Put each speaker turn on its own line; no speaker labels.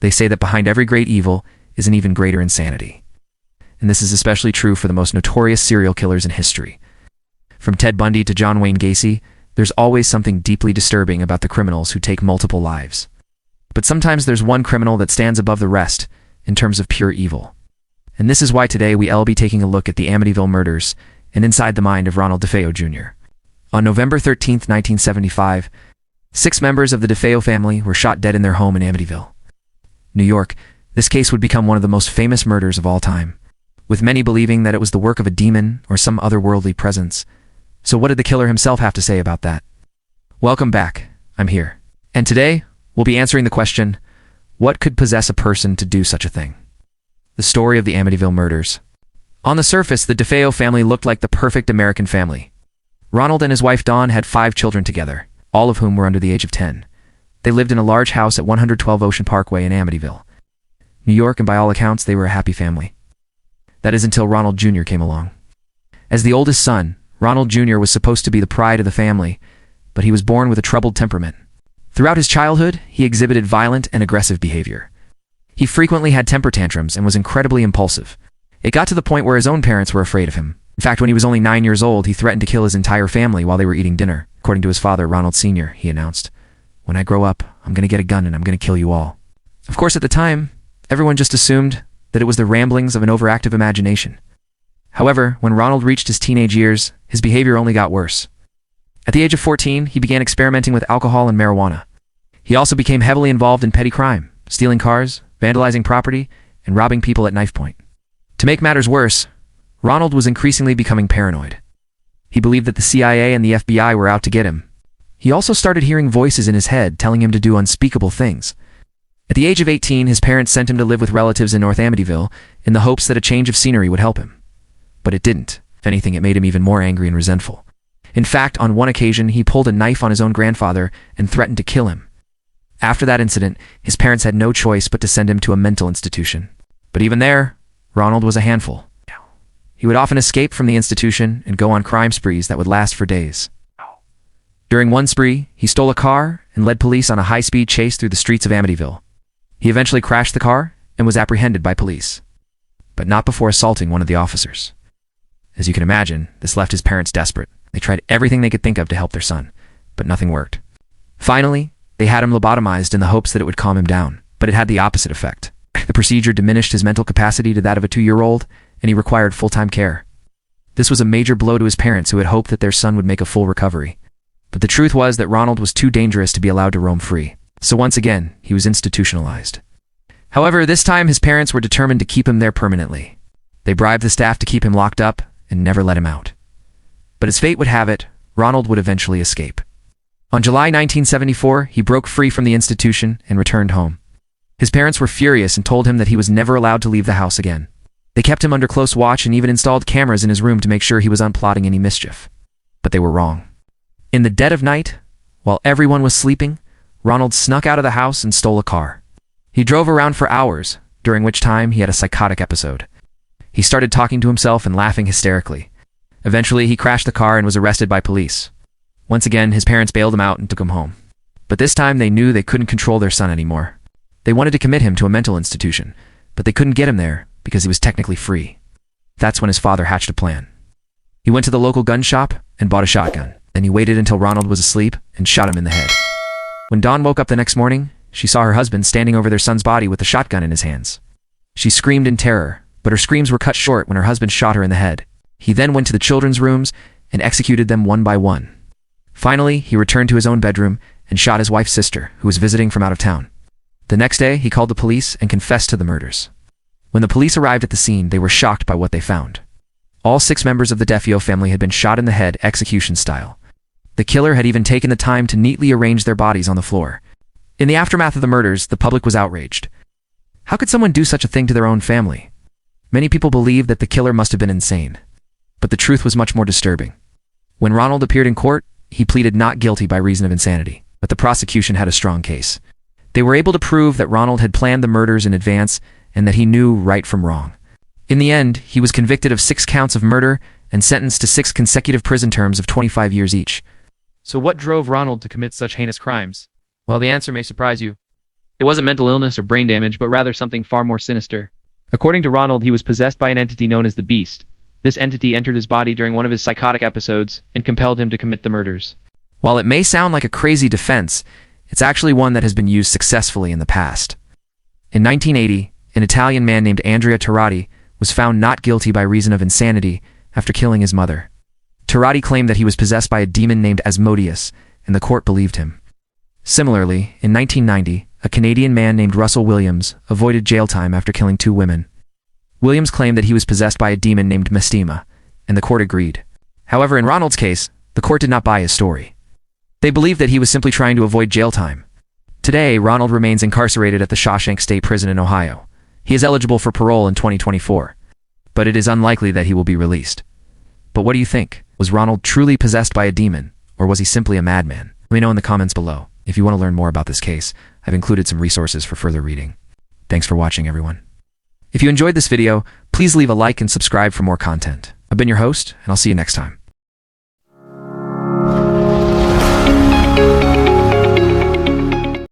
They say that behind every great evil is an even greater insanity. And this is especially true for the most notorious serial killers in history. From Ted Bundy to John Wayne Gacy, there's always something deeply disturbing about the criminals who take multiple lives. But sometimes there's one criminal that stands above the rest in terms of pure evil. And this is why today we'll be taking a look at the Amityville Murders and inside the mind of Ronald DeFeo Jr. On November 13, 1975, 6 members of the DeFeo family were shot dead in their home in Amityville, New York. This case would become one of the most famous murders of all time, with many believing that it was the work of a demon or some otherworldly presence. So what did the killer himself have to say about that? Welcome back, I'm here. And today, we'll be answering the question, what could possess a person to do such a thing? The story of the Amityville Murders. On the surface, the DeFeo family looked like the perfect American family. Ronald and his wife Dawn had 5 children together, all of whom were under the age of 10. They lived in a large house at 112 Ocean Parkway in Amityville, New York, and by all accounts, they were a happy family. That is until Ronald Jr. came along. As the oldest son, Ronald Jr. was supposed to be the pride of the family, but he was born with a troubled temperament. Throughout his childhood, he exhibited violent and aggressive behavior. He frequently had temper tantrums and was incredibly impulsive. It got to the point where his own parents were afraid of him. In fact, when he was only 9 years old, he threatened to kill his entire family while they were eating dinner. According to his father, Ronald Sr., he announced, "When I grow up, I'm going to get a gun and I'm going to kill you all." Of course, at the time, everyone just assumed that it was the ramblings of an overactive imagination. However, when Ronald reached his teenage years, his behavior only got worse. At the age of 14, he began experimenting with alcohol and marijuana. He also became heavily involved in petty crime, stealing cars, vandalizing property, and robbing people at knife point. To make matters worse, Ronald was increasingly becoming paranoid. He believed that the CIA and the FBI were out to get him. He also started hearing voices in his head telling him to do unspeakable things. At the age of 18, his parents sent him to live with relatives in North Amityville in the hopes that a change of scenery would help him. But it didn't. If anything, it made him even more angry and resentful. In fact, on one occasion, he pulled a knife on his own grandfather and threatened to kill him. After that incident, his parents had no choice but to send him to a mental institution. But even there, Ronald was a handful. He would often escape from the institution and go on crime sprees that would last for days. During one spree, he stole a car and led police on a high-speed chase through the streets of Amityville. He eventually crashed the car and was apprehended by police, but not before assaulting one of the officers. As you can imagine, this left his parents desperate. They tried everything they could think of to help their son, but nothing worked. Finally, they had him lobotomized in the hopes that it would calm him down, but it had the opposite effect. The procedure diminished his mental capacity to that of a 2-year-old, and he required full-time care. This was a major blow to his parents, who had hoped that their son would make a full recovery. But the truth was that Ronald was too dangerous to be allowed to roam free. So once again, he was institutionalized. However, this time his parents were determined to keep him there permanently. They bribed the staff to keep him locked up and never let him out. But as fate would have it, Ronald would eventually escape. On July 1974, he broke free from the institution and returned home. His parents were furious and told him that he was never allowed to leave the house again. They kept him under close watch and even installed cameras in his room to make sure he was unplotting any mischief. But they were wrong. In the dead of night, while everyone was sleeping, Ronald snuck out of the house and stole a car. He drove around for hours, during which time he had a psychotic episode. He started talking to himself and laughing hysterically. Eventually, he crashed the car and was arrested by police. Once again, his parents bailed him out and took him home. But this time, they knew they couldn't control their son anymore. They wanted to commit him to a mental institution, but they couldn't get him there because he was technically free. That's when his father hatched a plan. He went to the local gun shop and bought a shotgun. Then he waited until Ronald was asleep and shot him in the head. When Dawn woke up the next morning, she saw her husband standing over their son's body with the shotgun in his hands. She screamed in terror, but her screams were cut short when her husband shot her in the head. He then went to the children's rooms and executed them one by one. Finally, he returned to his own bedroom and shot his wife's sister, who was visiting from out of town. The next day, he called the police and confessed to the murders. When the police arrived at the scene, they were shocked by what they found. All 6 members of the DeFeo family had been shot in the head, execution style. The killer had even taken the time to neatly arrange their bodies on the floor. In the aftermath of the murders, the public was outraged. How could someone do such a thing to their own family? Many people believed that the killer must have been insane. But the truth was much more disturbing. When Ronald appeared in court, he pleaded not guilty by reason of insanity, but the prosecution had a strong case. They were able to prove that Ronald had planned the murders in advance and that he knew right from wrong. In the end, he was convicted of 6 counts of murder and sentenced to 6 consecutive prison terms of 25 years each. So what drove Ronald to commit such heinous crimes? Well, the answer may surprise you.
It wasn't mental illness or brain damage, but rather something far more sinister. According to Ronald, he was possessed by an entity known as the Beast. This entity entered his body during one of his psychotic episodes and compelled him to commit the murders.
While it may sound like a crazy defense, it's actually one that has been used successfully in the past. In 1980, an Italian man named Andrea Turati was found not guilty by reason of insanity after killing his mother. Turati claimed that he was possessed by a demon named Asmodeus, and the court believed him. Similarly, in 1990, a Canadian man named Russell Williams avoided jail time after killing 2 women. Williams claimed that he was possessed by a demon named Mestima, and the court agreed. However, in Ronald's case, the court did not buy his story. They believed that he was simply trying to avoid jail time. Today, Ronald remains incarcerated at the Shawshank State Prison in Ohio. He is eligible for parole in 2024, but it is unlikely that he will be released. But what do you think? Was Ronald truly possessed by a demon, or was he simply a madman? Let me know in the comments below. If you want to learn more about this case, I've included some resources for further reading. Thanks for watching, everyone. If you enjoyed this video, please leave a like and subscribe for more content. I've been your host, and I'll see you next time.